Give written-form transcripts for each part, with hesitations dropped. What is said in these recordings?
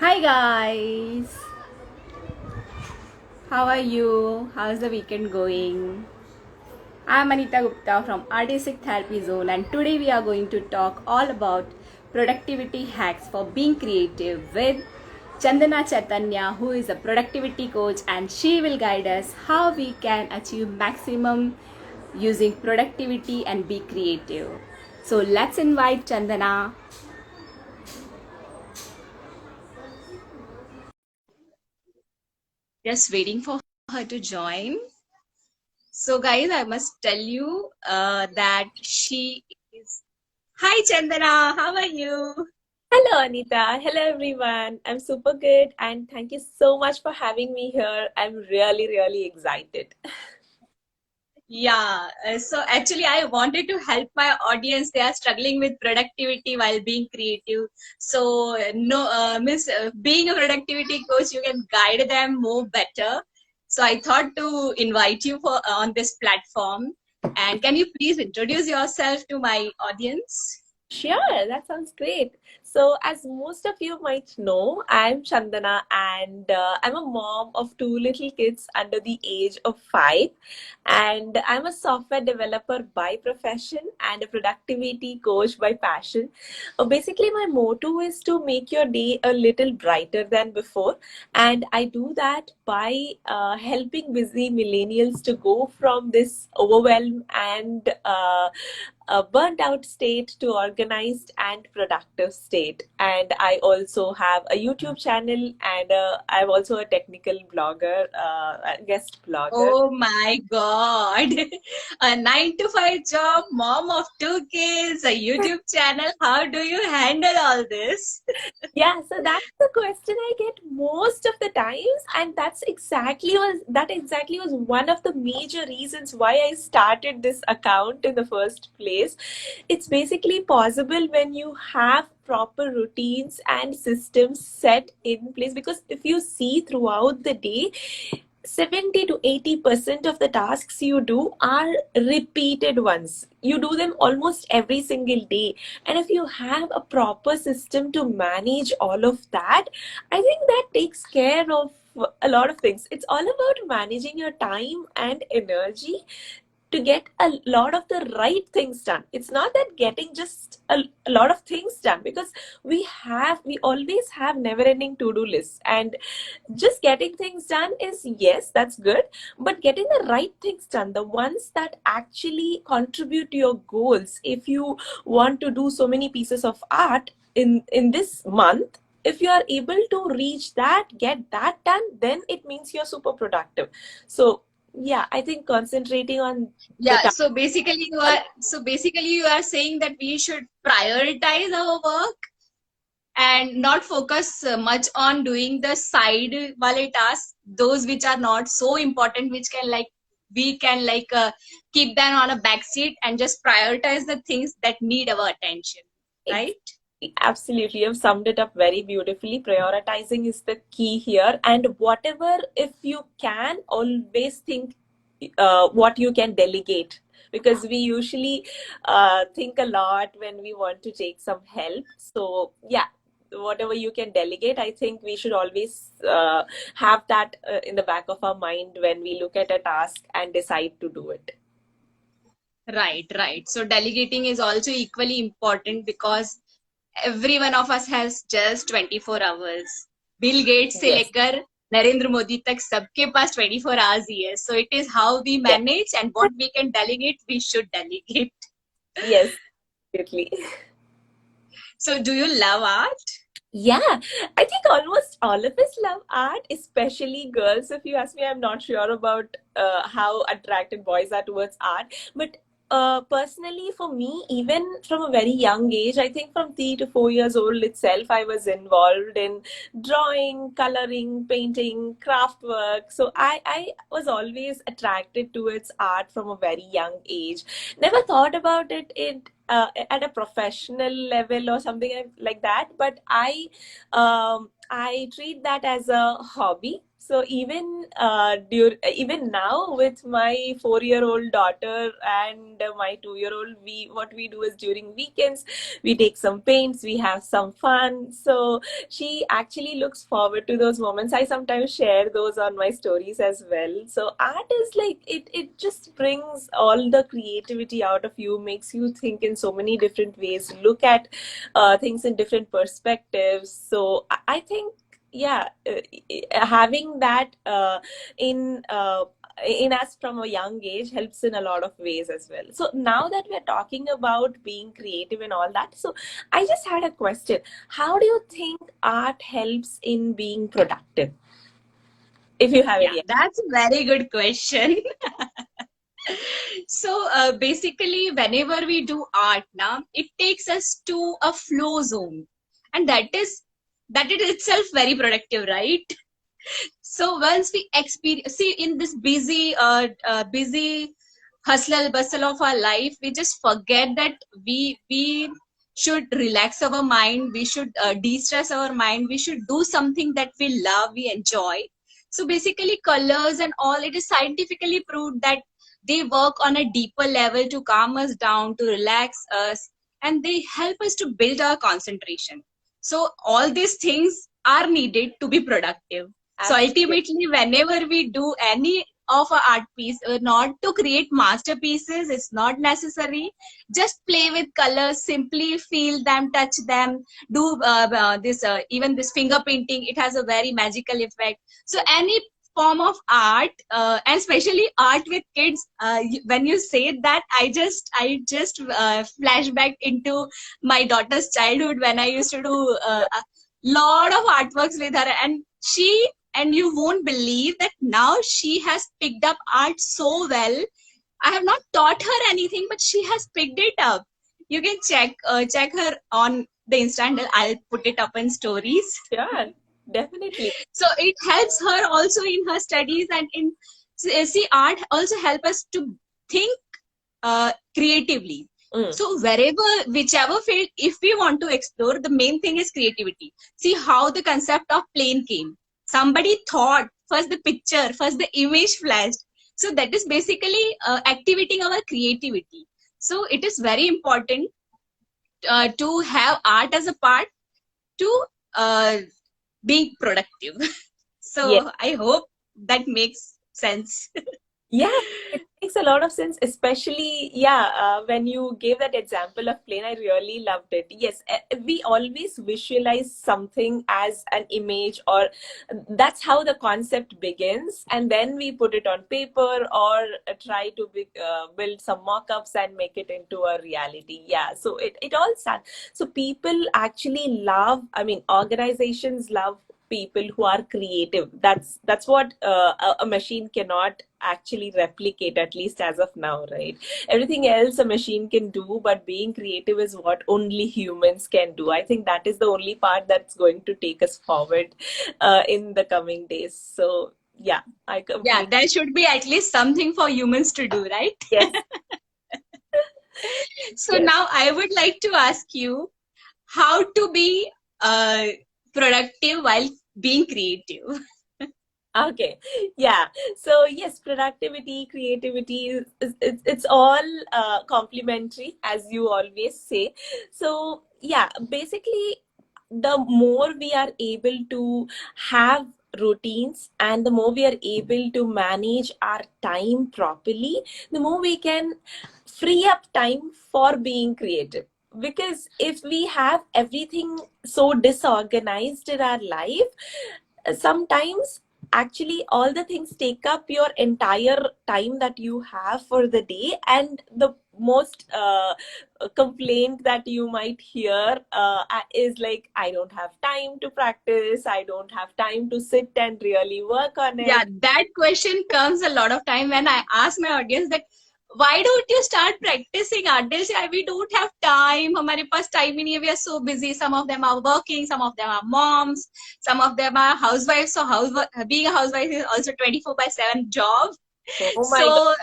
Hi guys, how are you? How's the weekend going? I'm Anita Gupta from Artistic Therapy Zone, and today we are going to talk all about productivity hacks for being creative with Chandana Chaitanya, who is a productivity coach, and she will guide us how we can achieve maximum using productivity and be creative. So let's invite Chandana. Just waiting for her to join. So, guys, I must tell you that she is. Hi, Chandana. How are you? Hello, Anita. Hello, everyone. I'm super good and thank you so much for having me here. I'm really, really excited. Yeah. So, actually, I wanted to help my audience. They are struggling with productivity while being creative. So, no, Miss, being a productivity coach, you can guide them more better. So, I thought to invite you for on this platform. And can you please introduce yourself to my audience? Sure, that sounds great. So, as most of you might know, I'm Chandana and I'm a mom of two little kids under the age of 5. And I'm a software developer by profession and a productivity coach by passion. Basically, my motto is to make your day a little brighter than before. And I do that by helping busy millennials to go from this overwhelm and a burnt out state to organized and productive state. And I also have a YouTube channel and I'm also a technical blogger, a guest blogger. Oh my God. A 9 to 5 job, mom of two kids, a YouTube channel. How do you handle all this? Yeah, so that's the question I get most of the times, and that exactly was one of the major reasons why I started this account in the first place. It's basically possible when you have proper routines and systems set in place, because if you see throughout the day, 70 to 80% of the tasks you do are repeated ones. You do them almost every single day. And if you have a proper system to manage all of that, I think that takes care of a lot of things. It's all about managing your time and energy to get a lot of the right things done. It's not that getting just a lot of things done, because we always have never ending to do lists, and just getting things done is, yes, that's good, but getting the right things done, the ones that actually contribute to your goals. If you want to do so many pieces of art in this month, if you are able to reach that, get that done, then it means you're super productive. So yeah, I think concentrating on the Yeah, so basically you are saying that we should prioritize our work and not focus much on doing the side wale tasks, those which are not so important, which can like we can keep them on a back seat and just prioritize the things that need our attention, time. right? Absolutely, you've summed it up very beautifully. Prioritizing is the key here, and whatever, if you can, always think what you can delegate, because we usually think a lot when we want to take some help. So, yeah, whatever you can delegate, I think we should always have that in the back of our mind when we look at a task and decide to do it. Right, right. So delegating is also equally important because every one of us has just 24 hours. Bill Gates से Yes. लेकर नरेंद्र मोदी तक सबके पास 24 hours ही है. So it is how we Yeah. manage and what we can delegate, we should delegate. Yes, absolutely. So do you love art? Yeah, I think almost all of us love art, especially girls. If you ask me, I'm not sure about how attracted boys are towards art. But personally, for me, even from a very young age, I think from 3 to 4 years old itself, I was involved in drawing, coloring, painting, craft work. So I was always attracted towards art from a very young age. Never thought about it at a professional level or something like that, but I treat that as a hobby. So even now with my 4-year-old daughter and my 2-year-old, we do is during weekends we take some paints, we have some fun. So she actually looks forward to those moments. I sometimes share those on my stories as well. So art is like it just brings all the creativity out of you, makes you think in so many different ways, look at things in different perspectives. So I think, yeah, having that in us from a young age helps in a lot of ways as well. So now that we're talking about being creative and all that, so I just had a question. How do you think art helps in being productive? If you have Yeah, any. that's a very good question. So basically, whenever we do art now, it takes us to a flow zone, and that is itself very productive, right? So once we experience, see, in this busy hustle bustle of our life, we just forget that we should relax our mind, we should de-stress our mind, we should do something that we love, we enjoy. So basically, colors and all, it is scientifically proved that they work on a deeper level to calm us down, to relax us, and they help us to build our concentration. So all these things are needed to be productive. So Absolutely. ultimately, whenever we do any of our art piece, not to create masterpieces, it's not necessary. Just play with colors, simply feel them, touch them, do this, even this finger painting, it has a very magical effect. So any form of art, and especially art with kids, when you say that, I just flashback into my daughter's childhood when I used to do a lot of artworks with her, and you won't believe that now she has picked up art so well. I have not taught her anything, but she has picked it up. You can check her on the Insta handle. I'll put it up in stories. Sure. Definitely. So it helps her also in her studies, and in see, art also help us to think creatively. Mm. So wherever, whichever field, if we want to explore, the main thing is creativity. See how the concept of plane came. Somebody thought first the picture, first the image flashed. So that is basically activating our creativity. So it is very important to have art as a part to uh, being productive. Yes. So I hope that makes sense. Yeah, it makes a lot of sense, especially, yeah, when you gave that example of plane, I really loved it. Yes, we always visualize something as an image, or that's how the concept begins, and then we put it on paper or try to build some mock-ups and make it into a reality. Yeah, so it all starts. So people actually love, I mean, organizations love people who are creative. That's what a machine cannot actually replicate, at least as of now, right? Everything else a machine can do, but being creative is what only humans can do. I think that is the only part that's going to take us forward in the coming days. So yeah, I Yeah, completely. there should be at least something for humans to do, right? Yes. So Yes. now I would like to ask you how to be uh, productive while being creative. Okay, yeah. So yes, productivity, creativity it's all complementary, as you always say. So yeah, basically, the more we are able to have routines and the more we are able to manage our time properly, the more we can free up time for being creative. Because if we have everything so disorganized in our life, sometimes actually all the things take up your entire time that you have for the day, and the most complaint that you might hear is like, I don't have time to practice, I don't have time to sit and really work on Yeah, it. that question comes a lot of time when I ask my audience that why don't you start practicing art? They'll say, we don't have time. हमारे पास time ही नहीं है. We are so busy. Some of them are working. Some of them are moms. Some of them are housewives. So being a housewife is also 24 by 7 job. Oh my god.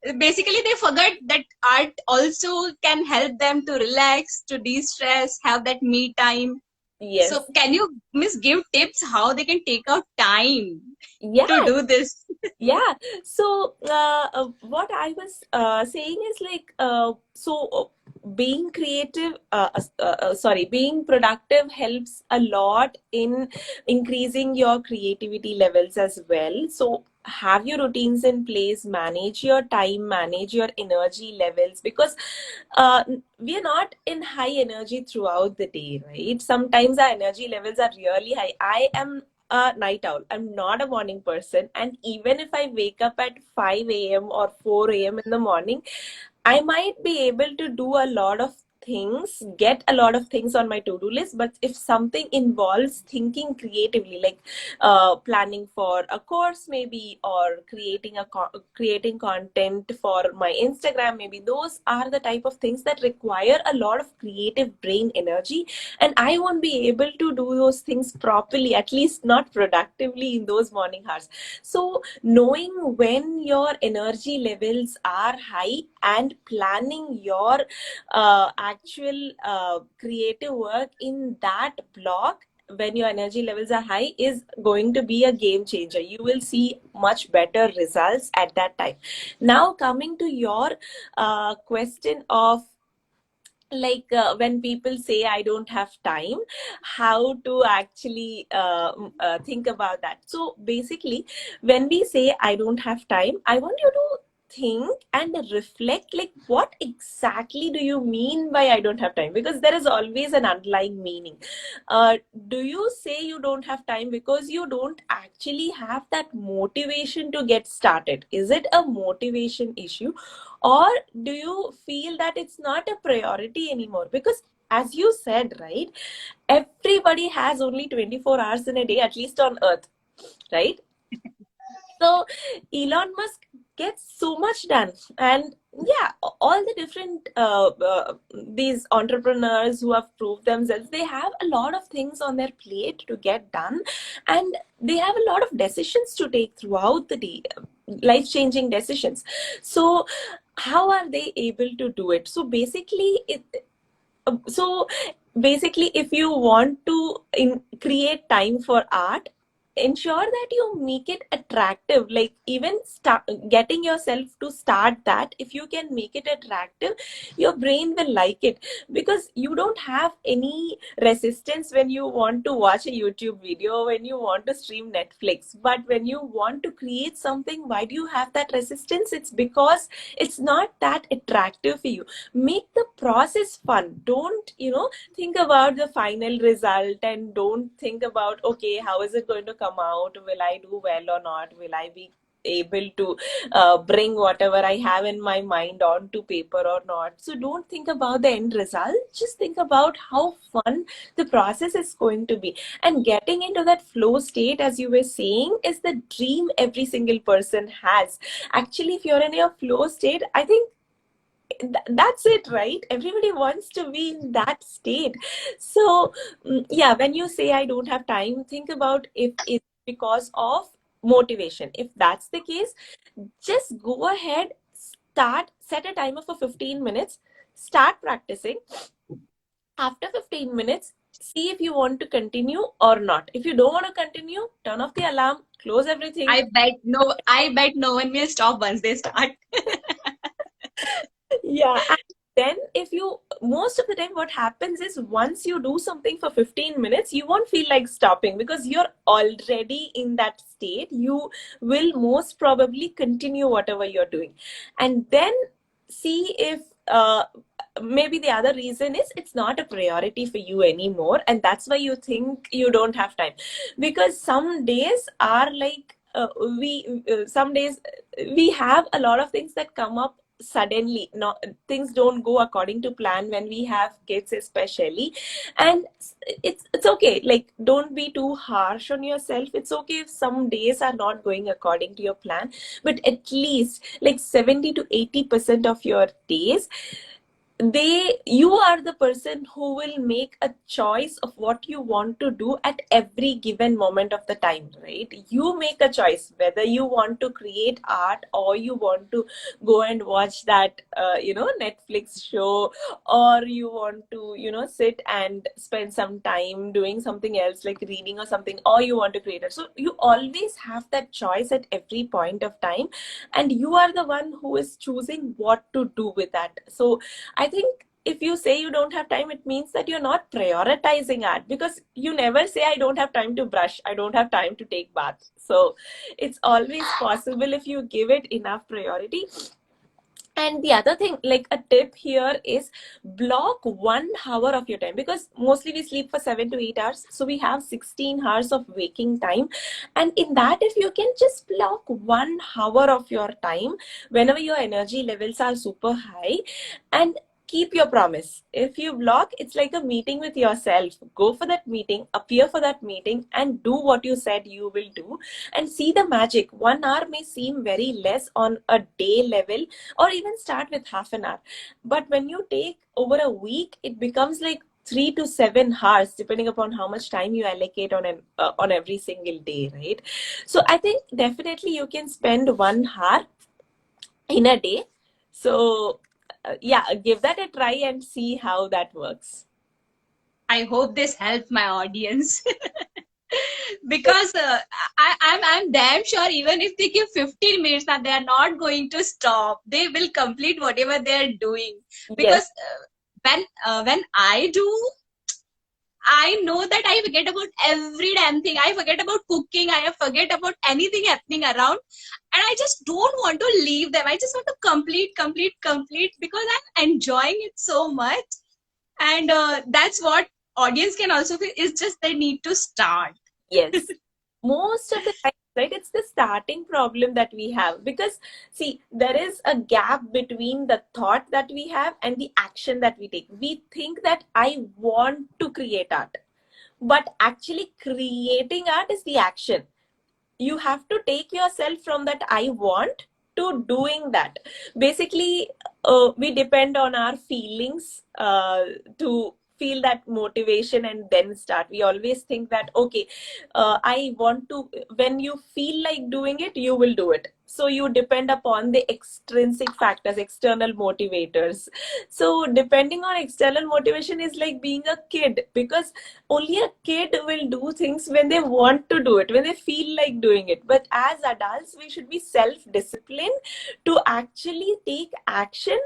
So basically they forget that art also can help them to relax, to de-stress, have that me time. Yes. So can you give tips how they can take out time to Yeah. do this? Yeah. So what I was saying is like being creative, being productive helps a lot in increasing your creativity levels as well. So have your routines in place, manage your time, manage your energy levels, because we are not in high energy throughout the day, right? Sometimes our energy levels are really high. I am a night owl. I'm not a morning person. And even if I wake up at 5 a.m. or 4 a.m. in the morning, I might be able to do a lot of things, get a lot of things on my to-do list. But if something involves thinking creatively, like planning for a course maybe, or creating content for my Instagram maybe, those are the type of things that require a lot of creative brain energy, and I won't be able to do those things properly, at least not productively in those morning hours. So knowing when your energy levels are high and planning your actual creative work in that block when your energy levels are high is going to be a game changer. You will see much better results at that time. Now coming to your question of like when people say I don't have time, how to actually think about that. So basically, when we say I don't have time, I want you to think and reflect, like what exactly do you mean by I don't have time, because there is always an underlying meaning. Do you say you don't have time because you don't actually have that motivation to get started? Is it a motivation issue, or do you feel that it's not a priority anymore? Because as you said, right, everybody has only 24 hours in a day, at least on earth, right? So Elon Musk gets so much done, and yeah, all the different these entrepreneurs who have proved themselves, they have a lot of things on their plate to get done, and they have a lot of decisions to take throughout the day, life-changing decisions. So how are they able to do it? So basically, so basically, if you want to create time for art, ensure that you make it attractive. Like even start getting yourself to start that, if you can make it attractive, your brain will like it, because you don't have any resistance when you want to watch a YouTube video, when you want to stream Netflix. But when you want to create something, why do you have that resistance? It's because it's not that attractive for you. Make the process fun. Don't, think about the final result, and don't think about, okay, how is it going to come out? Will I do well or not? Will I be able to bring whatever I have in my mind onto paper or not? So don't think about the end result. Just think about how fun the process is going to be. And getting into that flow state, as you were saying, is the dream every single person has. Actually, if you're in your flow state, I think that's it, right? Everybody wants to be in that state. So yeah, when you say I don't have time, think about if it's because of motivation. If that's the case, just go ahead, set a timer for 15 minutes, start practicing. After 15 minutes, see if you want to continue or not. If you don't want to continue, turn off the alarm, close everything. I bet no one will stop once they start. Yeah, and then if you, most of the time what happens is, once you do something for 15 minutes, you won't feel like stopping, because you're already in that state. You will most probably continue whatever you're doing, and then see if maybe the other reason is it's not a priority for you anymore, and that's why you think you don't have time. Because some days are like we some days we have a lot of things that come up suddenly. Not, things don't go according to plan when we have kids especially, and it's okay. Like, don't be too harsh on yourself. It's okay if some days are not going according to your plan, but at least like 70 to 80% of your days, you are the person who will make a choice of what you want to do at every given moment of the time, right? You make a choice whether you want to create art, or you want to go and watch that Netflix show, or you want to sit and spend some time doing something else like reading or something, or you want to create it. So you always have that choice at every point of time, and you are the one who is choosing what to do with that. So I think if you say you don't have time, it means that you're not prioritizing art, because you never say, I don't have time to brush, I don't have time to take bath. So it's always possible if you give it enough priority. And the other thing, like a tip here, is block 1 hour of your time, because mostly we sleep for 7 to 8 hours. So we have 16 hours of waking time. And in that, if you can just block 1 hour of your time whenever your energy levels are super high, and keep your promise. If you block, it's like a meeting with yourself. Go for that meeting, appear for that meeting, and do what you said you will do, and see the magic. 1 hour may seem very less on a day level, or even start with half an hour. But when you take over a week, it becomes like 3 to 7 hours, depending upon how much time you allocate on every single day, right? So I think definitely you can spend 1 hour in a day. So yeah, give that a try and see how that works. I hope this helps my audience. Because I'm damn sure even if they give 15 minutes, now they are not going to stop. They will complete whatever they are doing. Yes. Because when I do, I know that I forget about every damn thing. I forget about cooking. I forget about anything happening around. And I just don't want to leave them. I just want to complete because I'm enjoying it so much. And that's what audience can also feel, is just they need to start. Yes. Most of the time, right? It's the starting problem that we have, because see, there is a gap between the thought that we have and the action that we take. We think that I want to create art, but actually creating art is the action. You have to take yourself from that I want to doing that. Basically, we depend on our feelings to feel that motivation and then start. We always think that, okay, I want to, when you feel like doing it, you will do it. So you depend upon the extrinsic factors, external motivators. So depending on external motivation is like being a kid, because only a kid will do things when they want to do it, when they feel like doing it. But as adults, we should be self-disciplined to actually take action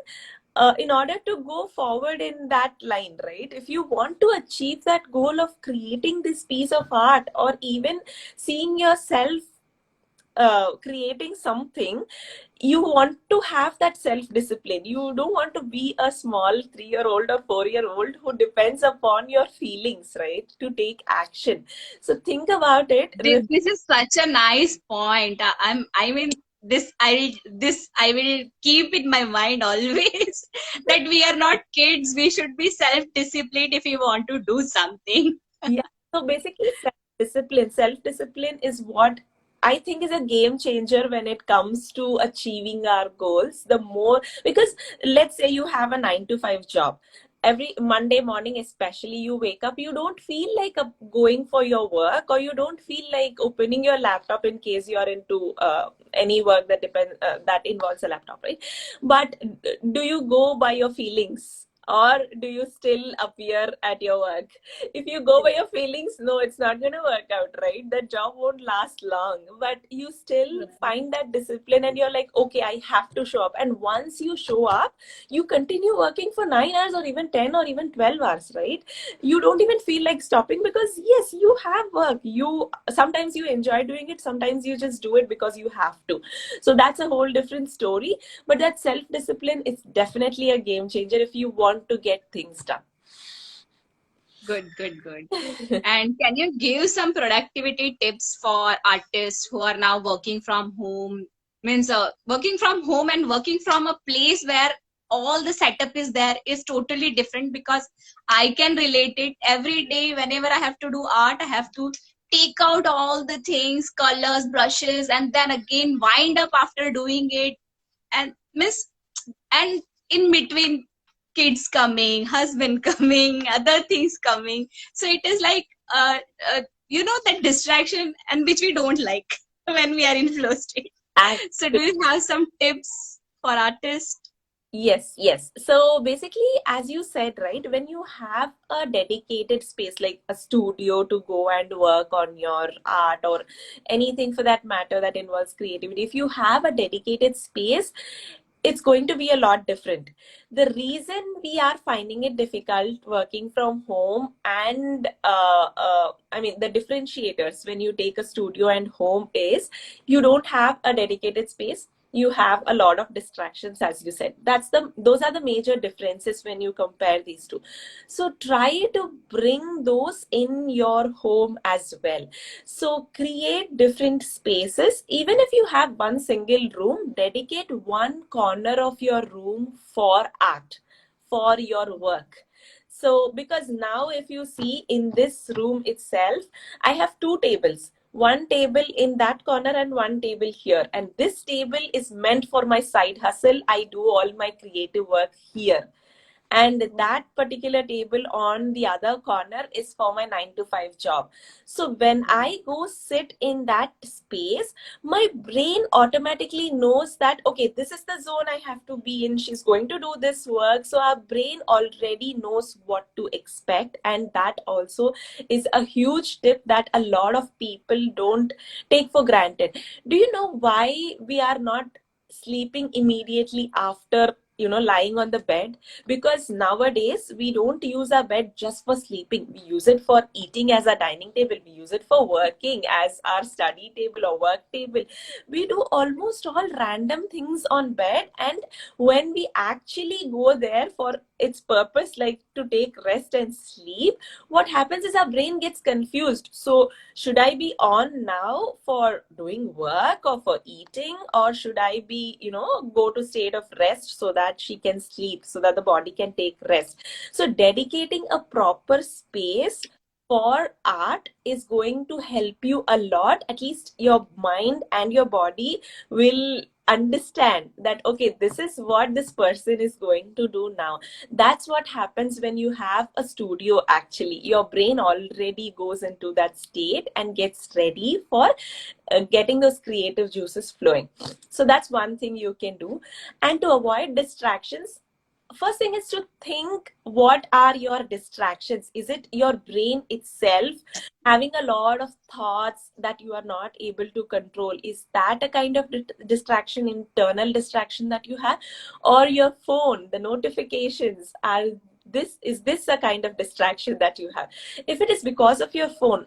in order to go forward in that line, right? If you want to achieve that goal of creating this piece of art, or even seeing yourself creating something, you want to have that self discipline. You don't want to be a small 3-year-old or 4-year-old who depends upon your feelings, right, to take action. So think about it. This is such a nice point. I mean, this I will keep in my mind always that we are not kids. We should be self-disciplined if we want to do something. Yeah. So basically, self discipline is what I think is a game changer when it comes to achieving our goals. The more, because let's say you have a 9 to 5 job. Every Monday morning, especially, you wake up, you don't feel like going for your work, or you don't feel like opening your laptop in case you're into any work that involves a laptop, right? But do you go by your feelings? Or do you still appear at your work? If you go by your feelings, no, it's not going to work out, right? That job won't last long. But you still find that discipline, and you're like, okay, I have to show up. And once you show up, you continue working for 9 hours, or even 10 or even 12 hours, right? You don't even feel like stopping, because yes, you have work. Sometimes you enjoy doing it, sometimes you just do it because you have to. So that's a whole different story. But that self discipline is definitely a game changer if you want to get things done. Good. And can you give some productivity tips for artists who are now working from home? Means working from home and working from a place where all the setup is there is totally different, because I can relate it every day. Whenever I have to do art, I have to take out all the things, colors, brushes, and then again wind up after doing it. And miss, and in between, kids coming, husband coming, other things coming. So it is like, that distraction, and which we don't like when we are in flow state. So do you have some tips for artists? Yes. So basically, as you said, right, when you have a dedicated space like a studio to go and work on your art or anything for that matter that involves creativity, if you have a dedicated space, it's going to be a lot different. The reason we are finding it difficult working from home and I mean, the differentiators when you take a studio and home is you don't have a dedicated space, you have a lot of distractions, as you said. Those are the major differences when you compare these two. So try to bring those in your home as well. So create different spaces. Even if you have one single room, dedicate one corner of your room for art, for your work. So because now if you see in this room itself, I have two tables, one table in that corner and one table here, and this table is meant for my side hustle. I do all my creative work here, and that particular table on the other corner is for my 9 to 5 job. So when I go sit in that space, my brain automatically knows that okay, this is the zone I have to be in, she's going to do this work. So our brain already knows what to expect, and that also is a huge tip that a lot of people don't take for granted. Do you know why we are not sleeping immediately after lying on the bed? Because nowadays we don't use our bed just for sleeping, we use it for eating as a dining table, we use it for working as our study table or work table. We do almost all random things on bed, and when we actually go there for its purpose, like to take rest and sleep, what happens is our brain gets confused. So should I be on now for doing work or for eating, or should I be go to state of rest so that she can sleep, so that the body can take rest? So dedicating a proper space for art is going to help you a lot. At least your mind and your body will understand that okay, this is what this person is going to do now. That's what happens when you have a studio. Actually, your brain already goes into that state and gets ready for getting those creative juices flowing. So that's one thing you can do. And to avoid distractions, first thing is to think, what are your distractions? Is it your brain itself having a lot of thoughts that you are not able to control? Is that a kind of distraction, internal distraction that you have? Or your phone, the notifications, is this a kind of distraction that you have? If it is because of your phone,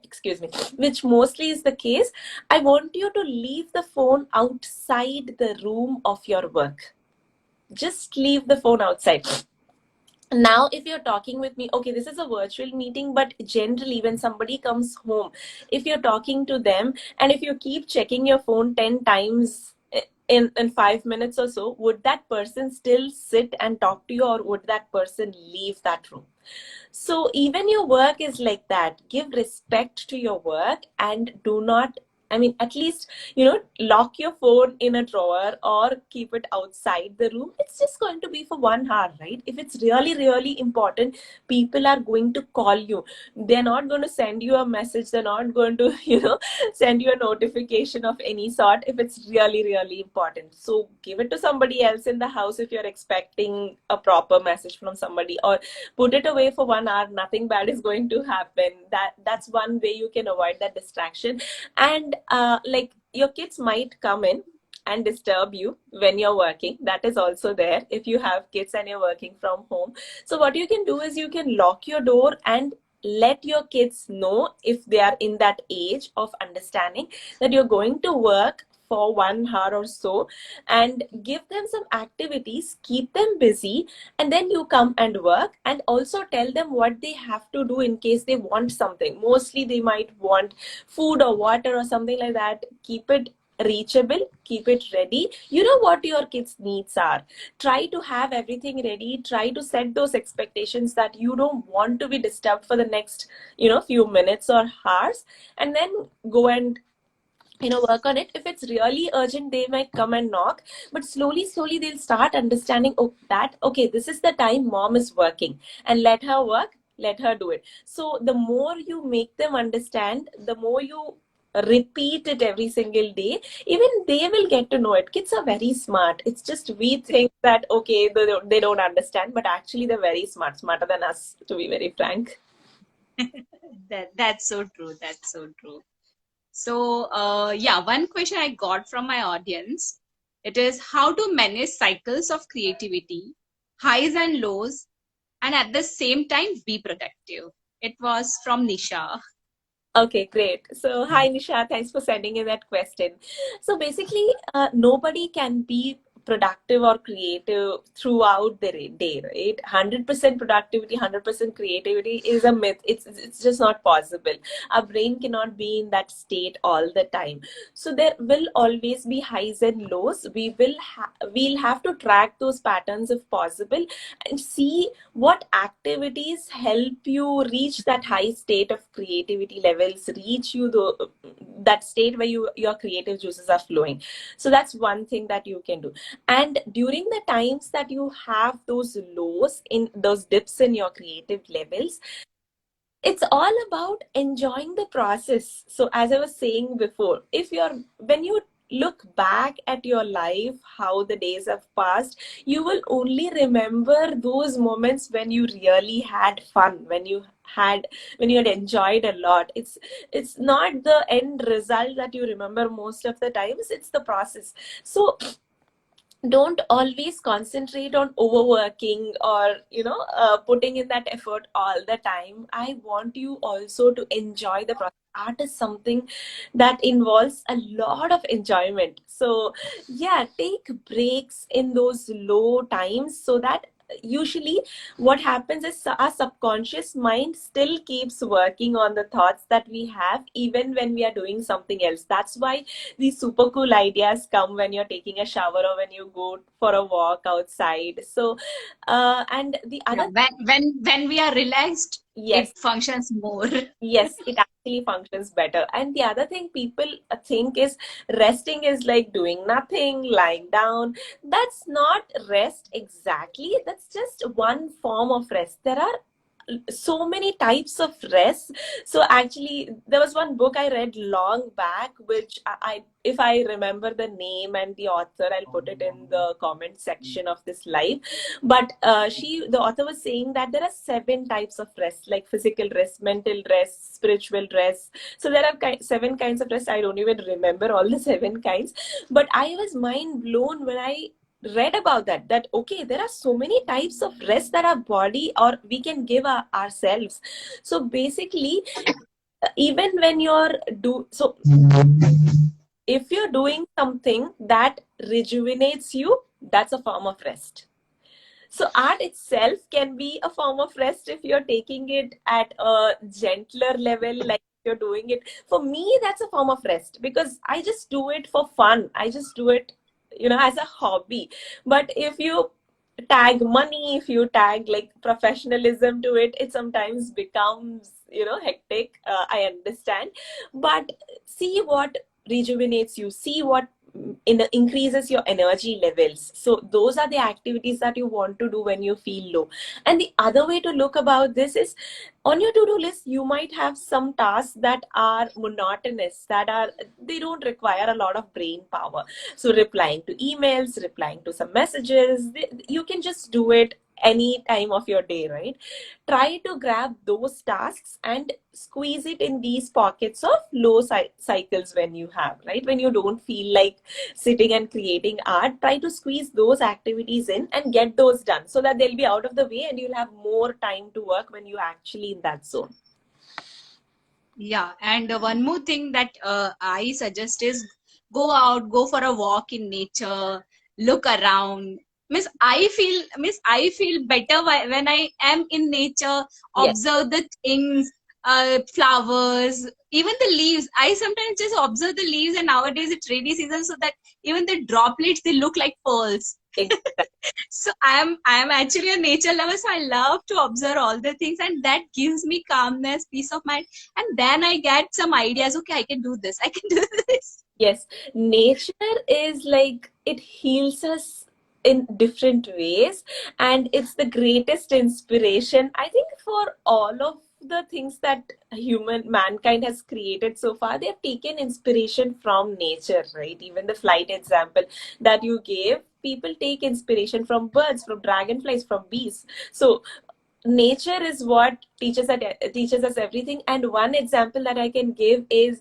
excuse me, which mostly is the case, I want you to leave the phone outside the room of your work. Just leave the phone outside. Now if you're talking with me, okay, this is a virtual meeting, but generally when somebody comes home, if you're talking to them and if you keep checking your phone 10 times in 5 minutes or so, would that person still sit and talk to you, or would that person leave that room? So even your work is like that. Give respect to your work and do not, I mean, at least, lock your phone in a drawer or keep it outside the room. It's just going to be for 1 hour, right? If it's really, really important, people are going to call you. They're not going to send you a message. They're not going to, send you a notification of any sort if it's really, really important. So give it to somebody else in the house if you're expecting a proper message from somebody, or put it away for 1 hour. Nothing bad is going to happen. That's one way you can avoid that distraction. And like, your kids might come in and disturb you when you're working. That is also there if you have kids and you're working from home. So what you can do is you can lock your door and let your kids know, if they are in that age of understanding, that you're going to work for 1 hour or so, and give them some activities, keep them busy, and then you come and work. And also tell them what they have to do in case they want something. Mostly they might want food or water or something like that. Keep it reachable, keep it ready. You know what your kids needs are. Try to have everything ready. Try to set those expectations that you don't want to be disturbed for the next few minutes or hours, and then go and work on it. If it's really urgent, they might come and knock, but slowly they'll start understanding, oh, that okay, this is the time mom is working, and let her work, let her do it. So the more you make them understand, the more you repeat it every single day, even they will get to know it. Kids are very smart. It's just we think that okay, they don't understand, but actually they're very smart, smarter than us, to be very frank. That's so true. That's so true. So, yeah, one question I got from my audience, it is how to manage cycles of creativity, highs and lows, and at the same time be productive. It was from Nisha. Okay, great. So, hi Nisha, thanks for sending in that question. So, basically, nobody can be productive or creative throughout their day, right? 100% productivity, 100% creativity is a myth. It's just not possible. Our brain cannot be in that state all the time. So, there will always be highs and lows. We'll have to track those patterns if possible, and see what activities help you reach that high state of creativity levels, reach you that state where your creative juices are flowing. So that's one thing that you can do. And during the times that you have those lows, in those dips in your creative levels, it's all about enjoying the process. So as I was saying before, if you're when you look back at your life, how the days have passed, you will only remember those moments when you really had fun, when you had enjoyed a lot. It's not the end result that you remember most of the times, it's the process. So don't always concentrate on overworking or putting in that effort all the time. I want you also to enjoy the process. Art is something that involves a lot of enjoyment. So yeah, take breaks in those low times, so that usually what happens is our subconscious mind still keeps working on the thoughts that we have even when we are doing something else. That's why these super cool ideas come when you're taking a shower or when you go for a walk outside. So and the Yeah, other, when we are relaxed, yes, it functions more. yes, it actually functions better. And the other thing people think is resting is like doing nothing, lying down. That's not rest exactly. That's just one form of rest. There are so many types of rest. So actually, there was one book I read long back, which if I remember the name and the author, I'll put it in the comment section of this live. But the author was saying that there are 7 types of rest, like physical rest, mental rest, spiritual rest. So there are 7 kinds of rest. I don't even remember all the 7 kinds, but I was mind blown when I read about that okay, there are so many types of rest that our body or we can give ourselves. So basically, even when you're do so if you're doing something that rejuvenates you, that's a form of rest. So art itself can be a form of rest if you're taking it at a gentler level, like you're doing it. For me, that's a form of rest because I just do it for fun. I just do it, as a hobby. But if you tag money, if you tag like professionalism to it, it sometimes becomes, hectic. I understand. But see what rejuvenates you, see what increases your energy levels. So those are the activities that you want to do when you feel low. And the other way to look about this is, on your to-do list you might have some tasks that are monotonous, they don't require a lot of brain power. So replying to emails, replying to some messages, you can just do it any time of your day, right? Try to grab those tasks and squeeze it in these pockets of low cycles when you have, right? When you don't feel like sitting and creating art, try to squeeze those activities in and get those done so that they'll be out of the way and you'll have more time to work when you're actually in that zone. Yeah, and one more thing that I suggest is go out, go for a walk in nature, look around. Miss I feel better when I am in nature, Yes. observe the things. flowers, even the leaves. I sometimes just observe the leaves, and nowadays it's rainy season, so that even the droplets, they look like pearls. Exactly. So I am actually a nature lover, so I love to observe all the things, and that gives me calmness, peace of mind, and then I get some ideas. Okay, I can do this. I can do this. Yes, nature is like it heals us in different ways, and it's the greatest inspiration, I think, for all of the things that mankind has created so far. They have taken inspiration from nature, right? Even the flight example that you gave, people take inspiration from birds, from dragonflies, from bees. So nature is what teaches us everything. And one example that I can give is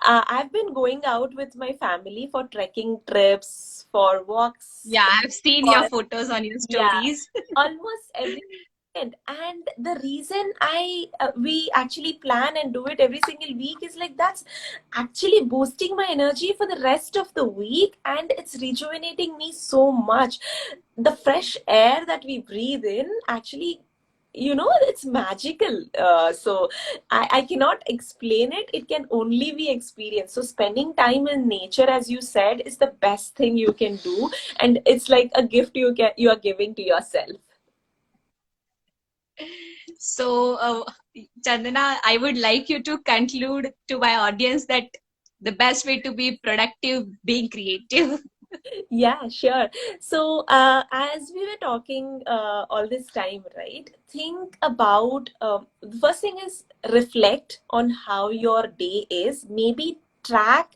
I've been going out with my family for trekking trips, for walks, Yeah, I've seen your for, photos on your yeah, stories. almost every weekend. And the reason we actually plan and do it every single week is like that's actually boosting my energy for the rest of the week, and it's rejuvenating me so much. The fresh air that we breathe in actually, it's magical. So I cannot explain it. It can only be experienced. So spending time in nature, as you said, is the best thing you can do, and it's like a gift you are giving to yourself. So, Chandana, I would like you to conclude to my audience that the best way to be productive, being creative. Yeah, sure. So, as we were talking all this time, right? Think about the first thing is reflect on how your day is. Maybe track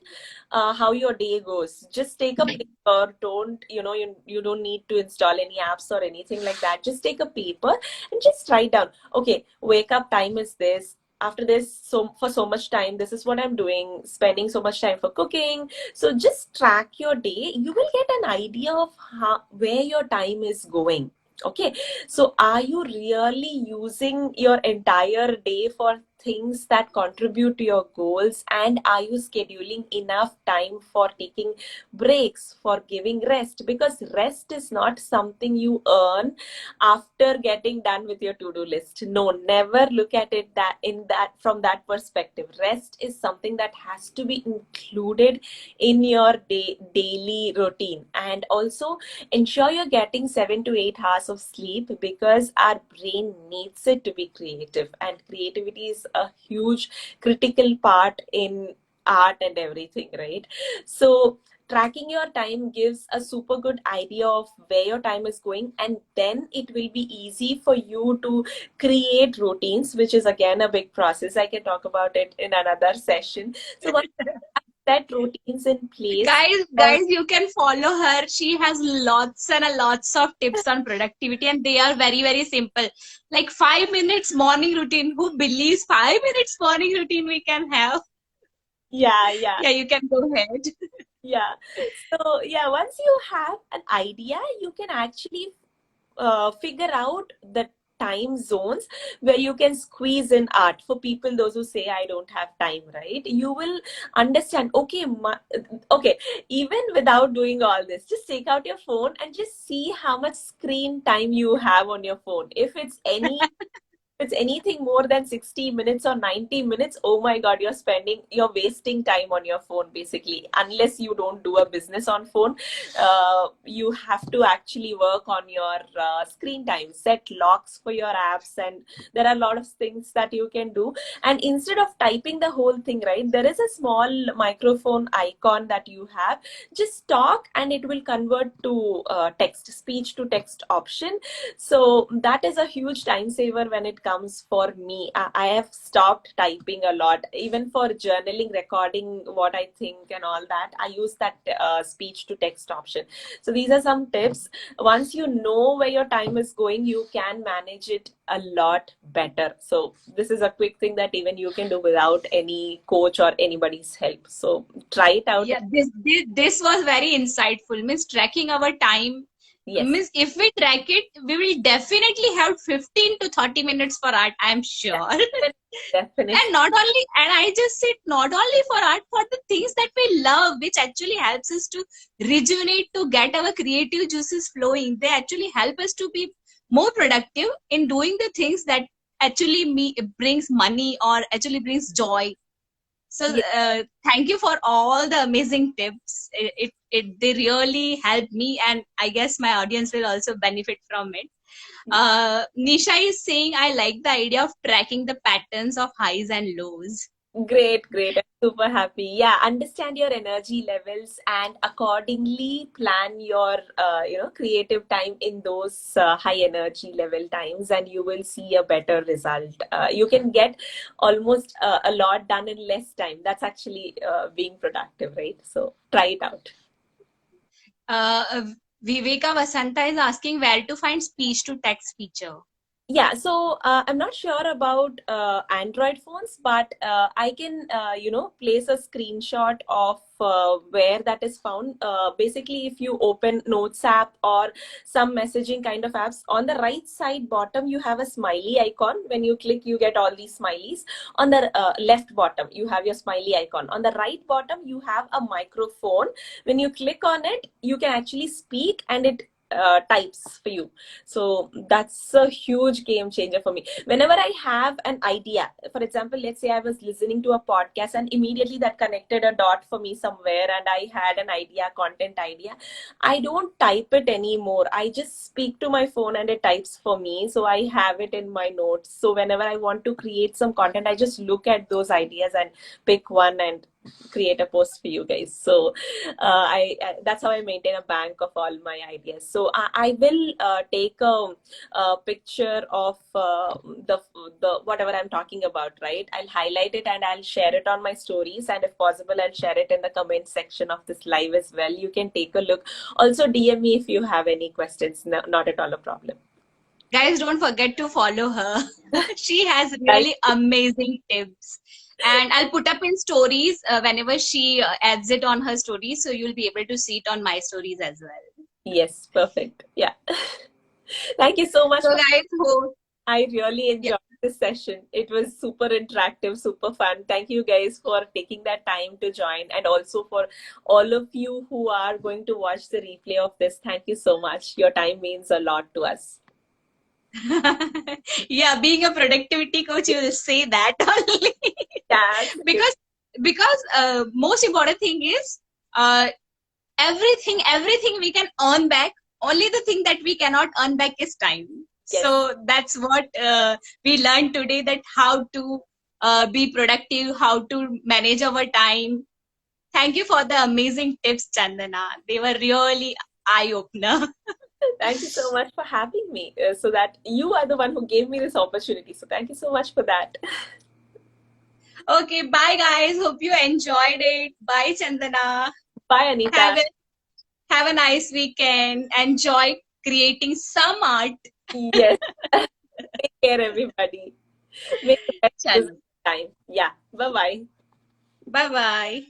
how your day goes. Just take a paper. Don't, you don't need to install any apps or anything like that. Just take a paper and just write down, okay, wake up time is this. After this, so for so much time, this is what I'm doing, spending so much time for cooking. So just track your day. You will get an idea of where your time is going. Okay. So are you really using your entire day for things that contribute to your goals? And are you scheduling enough time for taking breaks, for giving rest? Because rest is not something you earn after getting done with your to-do list. No, never look at it that from that perspective. Rest is something that has to be included in your daily routine. And also ensure you're getting 7 to 8 hours of sleep, because our brain needs it to be creative, and creativity is a huge critical part in art and everything, right? So tracking your time gives a super good idea of where your time is going, and then it will be easy for you to create routines, which is again a big process. I can talk about it in another session. So once you set routines in place, Guys, you can follow her. She has lots and lots of tips on productivity, and they are very, very simple. Like 5 minutes morning routine. Who believes 5 minutes morning routine we can have? yeah, yeah, Yeah, you can go ahead. yeah. So yeah, once you have an idea, you can actually figure out the time zones where you can squeeze in art. For people those who say I don't have time, right? You will understand, okay, okay, even without doing all this, just take out your phone and just see how much screen time you have on your phone. If it's anything more than 60 minutes or 90 minutes, oh my God, you're wasting time on your phone, basically. Unless you don't do a business on phone, you have to actually work on your screen time, set locks for your apps, and there are a lot of things that you can do. And instead of typing the whole thing, right, there is a small microphone icon that you have. Just talk and it will convert to text, speech to text option. So that is a huge time saver when it comes for me. I have stopped typing a lot. Even for journaling, recording what I think and all that, I use that speech to text option. So these are some tips. Once you know where your time is going, you can manage it a lot better. So this is a quick thing that even you can do without any coach or anybody's help. So try it out. Yeah, this was very insightful. Means tracking our time. Yes. Means if we track it, we will definitely have 15 to 30 minutes for art, I'm sure. Definitely. And not only, and I just said not only for art, for the things that we love, which actually helps us to rejuvenate, to get our creative juices flowing. They actually help us to be more productive in doing the things that actually brings money or actually brings joy. So Yes. thank you for all the amazing tips. They really helped me, and I guess my audience will also benefit from it. Nisha is saying, I like the idea of tracking the patterns of highs and lows. Great, great. I'm super happy. Yeah, understand your energy levels and accordingly plan your creative time in those high energy level times, and you will see a better result. You can get almost a lot done in less time. That's actually being productive, right? So try it out. Uh, Viveka Vasanta is asking where to find speech to text feature. Yeah, so I'm not sure about Android phones, but I can, place a screenshot of where that is found. Basically, if you open Notes app or some messaging kind of apps, on the right side bottom, you have a smiley icon. When you click, you get all these smileys. On the left bottom, you have your smiley icon. On the right bottom, you have a microphone. When you click on it, you can actually speak and it types for you. So that's a huge game changer for me. Whenever I have an idea, for example, let's say I was listening to a podcast and immediately that connected a dot for me somewhere and I had an idea, content idea, I don't type it anymore. I just speak to my phone and it types for me. So I have it in my notes. So whenever I want to create some content, I just look at those ideas and pick one and create a post for you guys. So I that's how I maintain a bank of all my ideas. So I will take a picture of the whatever I'm talking about, right? I'll highlight it and I'll share it on my stories, and if possible I'll share it in the comment section of this live as well. You can take a look. Also DM me if you have any questions. No, not at all a problem. Guys, don't forget to follow her. She has Right. really amazing tips. And I'll put up in stories whenever she adds it on her stories. So you'll be able to see it on my stories as well. Yes, perfect. Yeah. Thank you so much So, for guys, hope. I really Yeah. enjoyed this session. It was super interactive, super fun. Thank you guys for taking that time to join, and also for all of you who are going to watch the replay of this. Thank you so much. Your time means a lot to us. Yeah, being a productivity coach, you will say that only. Yeah, absolutely. because most important thing is uh, everything we can earn back. Only the thing that we cannot earn back is time. Yes. So that's what we learned today, that how to be productive, how to manage our time. Thank you for the amazing tips, Chandana. They were really eye opener. Thank you so much for having me. So that you are the one who gave me this opportunity. So thank you so much for that. Okay, bye guys. Hope you enjoyed it. Bye, Chandana. Bye, Anita. Have a nice weekend. Enjoy creating some art. Yes. Take care, everybody. Make the best use of Chalo. time. Yeah. Bye bye. Bye bye.